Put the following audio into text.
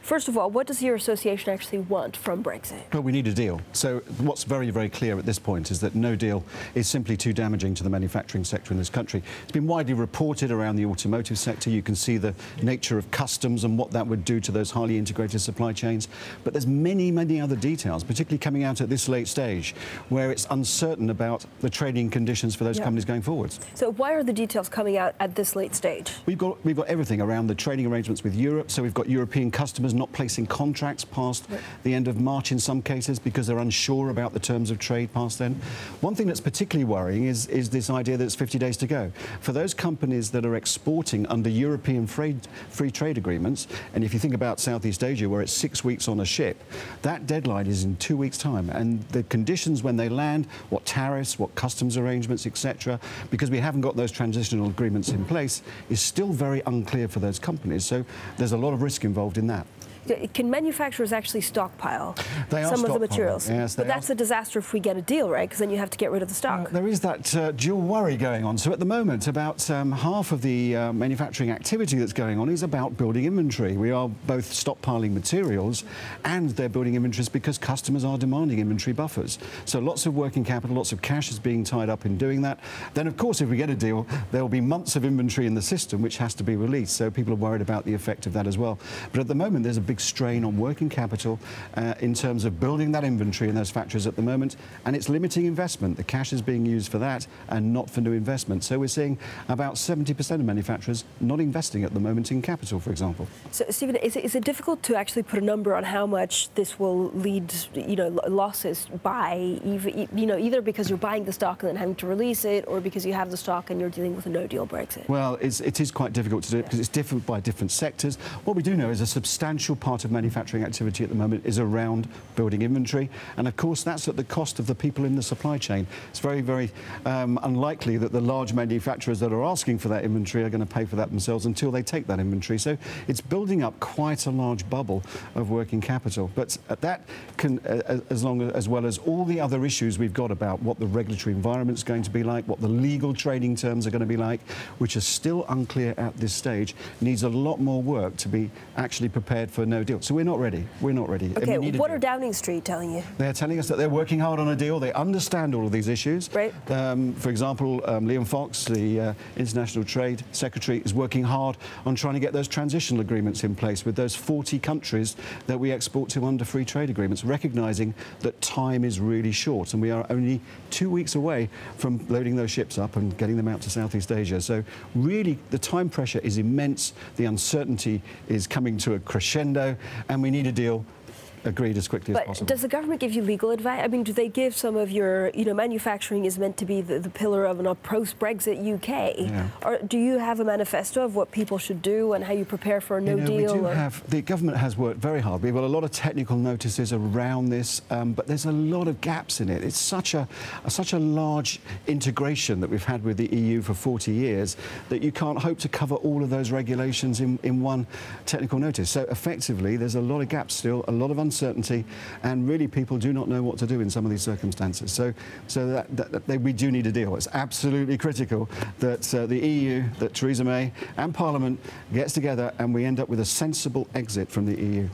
First of all, what does your association actually want from Brexit? Well, we need a deal. So what's very, very clear at this point is that no deal is simply too damaging to the manufacturing sector in this country. It's been widely reported around the automotive sector. You can see the nature of customs and what that would do to those highly integrated supply chains. But there's many, many other details, particularly coming out at this late stage, where it's uncertain about the trading conditions for those companies going forwards. So why are the details coming out at this late stage? We've got everything around the trading arrangements with Europe. So we've got European customers not placing contracts past the end of March in some cases because they're unsure about the terms of trade past then. One thing that's particularly worrying is this idea that it's 50 days to go. For those companies that are exporting under European free trade agreements, and if you think about Southeast Asia where it's 6 weeks on a ship, that deadline is in 2 weeks' time. And the conditions when they land, what tariffs, what customs arrangements, etc., because we haven't got those transitional agreements in place, is still very unclear for those companies. So there's a lot of risk involved in that. Can manufacturers actually stockpile some of the materials? Yes, but that's a disaster if we get a deal, right? Because then you have to get rid of the stock. There is that dual worry going on. So at the moment, about half of the manufacturing activity that's going on is about building inventory. We are both stockpiling materials and they're building inventories because customers are demanding inventory buffers. So lots of working capital, lots of cash is being tied up in doing that. Then, of course, if we get a deal, there will be months of inventory in the system which has to be released. So people are worried about the effect of that as well. But at the moment, there's a big strain on working capital in terms of building that inventory in those factories at the moment, and it's limiting investment. The cash is being used for that and not for new investment. So we're seeing about 70% of manufacturers not investing at the moment in capital, for example. So, Stephen, is it difficult to actually put a number on how much this will lead, losses by, either because you're buying the stock and then having to release it, or because you have the stock and you're dealing with a no-deal Brexit? Well, it is quite difficult to do it because it's different by different sectors. What we do know is a substantial part of manufacturing activity at the moment is around building inventory, and of course that's at the cost of the people in the supply chain. It's very, very unlikely that the large manufacturers that are asking for that inventory are going to pay for that themselves until they take that inventory. So it's building up quite a large bubble of working capital. But that can, as well as all the other issues we've got about what the regulatory environment is going to be like, what the legal trading terms are going to be like, which are still unclear at this stage, needs a lot more work to be actually prepared for no deal. So we're not ready. We're not ready. Okay, what are Downing Street telling you? They're telling us that they're working hard on a deal. They understand all of these issues. Right. For example, Liam Fox, the International Trade Secretary, is working hard on trying to get those transitional agreements in place with those 40 countries that we export to under free trade agreements, recognising that time is really short and we are only 2 weeks away from loading those ships up and getting them out to Southeast Asia. So really, the time pressure is immense. The uncertainty is coming to a crescendo, and we need a deal agreed as quickly as possible. Does the government give you legal advice? I mean, do they give some of your, manufacturing is meant to be the pillar of a post-Brexit UK. Yeah. Or do you have a manifesto of what people should do and how you prepare for a no deal? We do have, the government has worked very hard. We've got a lot of technical notices around this, but there's a lot of gaps in it. It's such a large integration that we've had with the EU for 40 years that you can't hope to cover all of those regulations in one technical notice. So effectively, there's a lot of gaps still, a lot of uncertainty, and really people do not know what to do in some of these circumstances. So we do need a deal. It's absolutely critical that the EU, that Theresa May and Parliament gets together and we end up with a sensible exit from the EU.